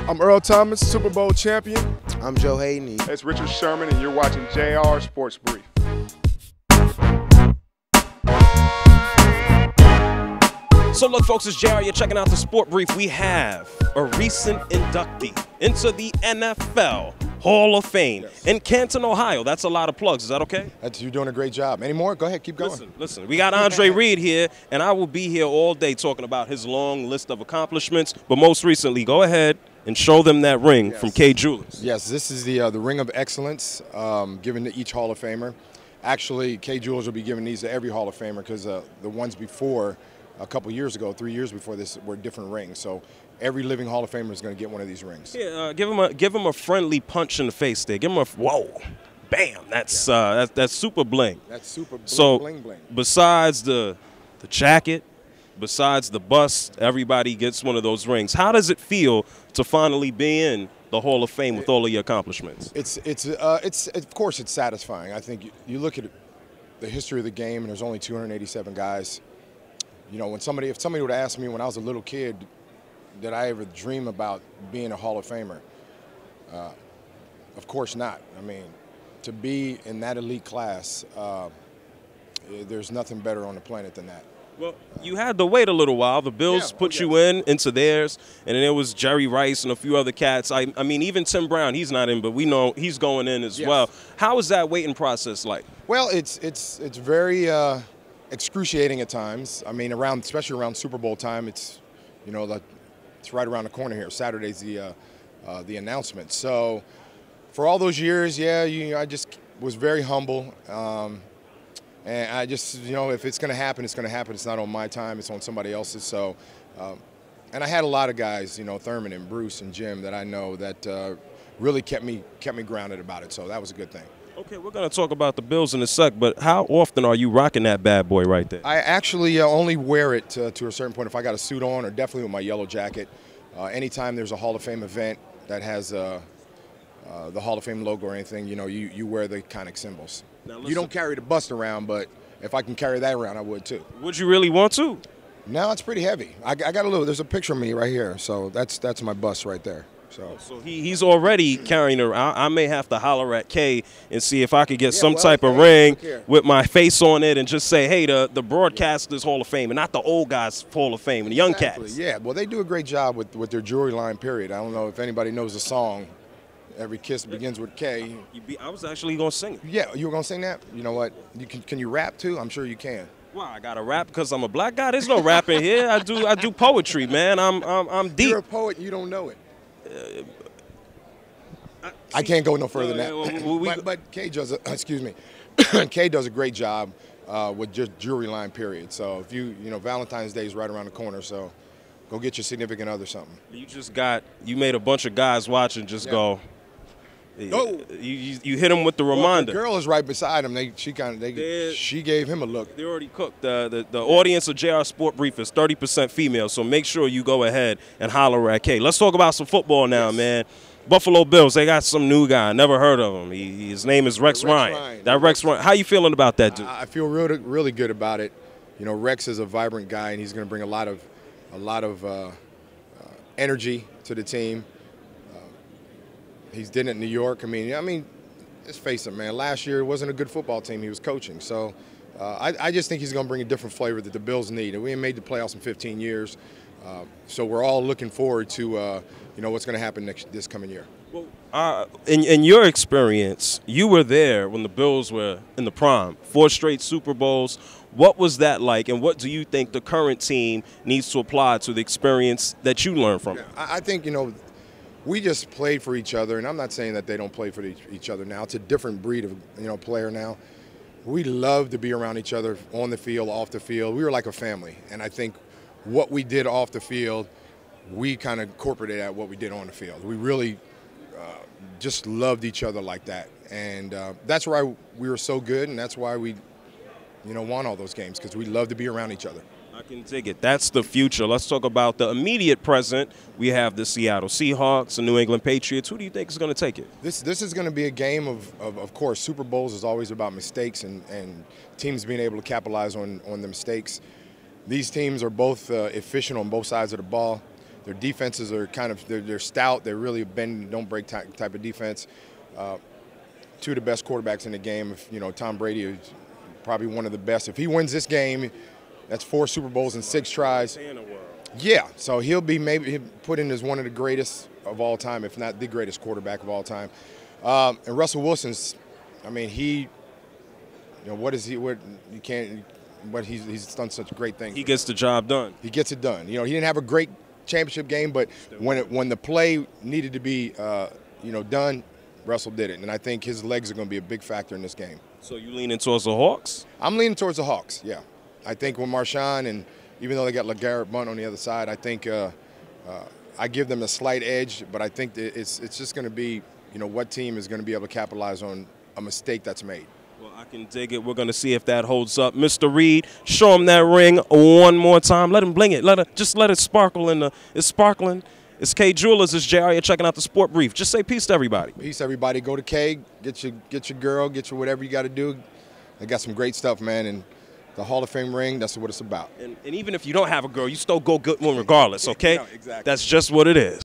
I'm Earl Thomas, Super Bowl champion. I'm Joe Hayden. It's Richard Sherman, and you're watching JRSportBrief. So look, folks, it's JR. You're checking out the Sport Brief. We have a recent inductee into the NFL Hall of Fame in Canton, Ohio. That's a lot of plugs. Is that okay? You're doing a great job. Any more? Go ahead, keep going. Listen. We got Andre Reed here, and I will be here all day talking about his long list of accomplishments. But most recently, go ahead and show them that ring from Kay Jewelers. Yes, this is the Ring of Excellence given to each Hall of Famer. Actually, Kay Jewelers will be giving these to every Hall of Famer because the ones before, a couple years ago, 3 years before this, were different rings. So every living Hall of Famer is going to get one of these rings. Yeah, give him a friendly punch in the face there. Give him a whoa, bam. That's super bling. That's super bling, so bling bling. Besides the jacket, besides the bust, everybody gets one of those rings. How does it feel to finally be in the Hall of Fame with all of your accomplishments? It's of course it's satisfying. I think you look at the history of the game, and there's only 287 guys. You know, if somebody would ask me when I was a little kid, did I ever dream about being a Hall of Famer? Of course not. I mean, to be in that elite class, there's nothing better on the planet than that. Well, you had to wait a little while. The Bills put you into theirs, and then it was Jerry Rice and a few other cats. I mean, even Tim Brown, he's not in, but we know he's going in as well. How is that waiting process like? Well, it's very excruciating at times. I mean, especially around Super Bowl time, it's it's right around the corner here. Saturday's the announcement. So for all those years, I just was very humble. And I just, if it's going to happen, it's going to happen. It's not on my time. It's on somebody else's. So, and I had a lot of guys, Thurman and Bruce and Jim that I know that really kept me grounded about it. So that was a good thing. Okay, we're going to talk about the Bills in a sec, but how often are you rocking that bad boy right there? I actually only wear it to a certain point if I got a suit on, or definitely with my yellow jacket. Anytime there's a Hall of Fame event that has the Hall of Fame logo or anything, you wear the iconic symbols. You don't carry the bust around, but if I can carry that around, I would too. Would you really want to? No, it's pretty heavy. I got a little. There's a picture of me right here, so that's my bust right there. So he's already carrying around. I may have to holler at Kay and see if I could get some type of ring with my face on it and just say, hey, the Broadcasters Hall of Fame and not the old guys Hall of Fame and the young cats. Yeah, well, they do a great job with their jewelry line, period. I don't know if anybody knows the song, Every Kiss Begins with K. I was actually going to sing it. Yeah, you were going to sing that? You know what? Can you rap too? I'm sure you can. Well, I got to rap because I'm a black guy. There's no rapping here. I do poetry, man. I'm deep. You're a poet. You don't know it. I can't go no further than that. But Kay does Kay does a great job with just jewelry line, period. So if you Valentine's Day is right around the corner, so go get your significant other something. You made a bunch of guys watching just go. Oh. You hit him with the reminder. The girl is right beside him. She gave him a look. They already cooked. The audience of JRSportBrief is 30% female, so make sure you go ahead and holler at Kay. Let's talk about some football now, man. Buffalo Bills, they got some new guy. Never heard of him. His name is Rex Ryan. Rex Ryan. How you feeling about that dude? I feel really good about it. Rex is a vibrant guy, and he's going to bring a lot of energy to the team. He's did it in New York. I mean, let's face it, man. Last year it wasn't a good football team he was coaching. So I just think he's going to bring a different flavor that the Bills need. And we ain't made the playoffs in 15 years. So we're all looking forward to what's going to happen this coming year. Well, in your experience, you were there when the Bills were in the prime, 4 straight Super Bowls. What was that like, and what do you think the current team needs to apply to the experience that you learned from it? I think we just played for each other, and I'm not saying that they don't play for each other now. It's a different breed of player now. We love to be around each other on the field, off the field. We were like a family, and I think what we did off the field, we kind of incorporated at what we did on the field. We really just loved each other like that, and that's why we were so good, and that's why we won all those games, because we love to be around each other. I can dig it. That's the future. Let's talk about the immediate present. We have the Seattle Seahawks and New England Patriots. Who do you think is going to take it? This is going to be a game of course, Super Bowls is always about mistakes and teams being able to capitalize on the mistakes. These teams are both efficient on both sides of the ball. Their defenses are kind of they're stout. They're really bend don't break type of defense. Two of the best quarterbacks in the game. Tom Brady is probably one of the best. If he wins this game, that's 4 Super Bowls in 6 tries. Yeah, so he'll put in as one of the greatest of all time, if not the greatest quarterback of all time. And Russell Wilson's, I mean, he's done such great things. He gets the job done. He gets it done. He didn't have a great championship game, but when the play needed to be, done, Russell did it. And I think his legs are going to be a big factor in this game. So you leaning towards the Hawks? I'm leaning towards the Hawks, yeah. I think with Marshawn, and even though they got LeGarrette Blount on the other side, I think I give them a slight edge, but I think it's just going to be, what team is going to be able to capitalize on a mistake that's made. Well, I can dig it. We're going to see if that holds up. Mr. Reed, show him that ring one more time. Let him bling it. Just let it sparkle. It's sparkling. It's K Jewelers. It's JR. You're checking out the Sport Brief. Just say peace to everybody. Peace, everybody. Go to K. Get your girl. Get your whatever you got to do. They got some great stuff, man. And the Hall of Fame ring, that's what it's about. And even if you don't have a girl, you still go good one regardless, okay? No, exactly. That's just what it is.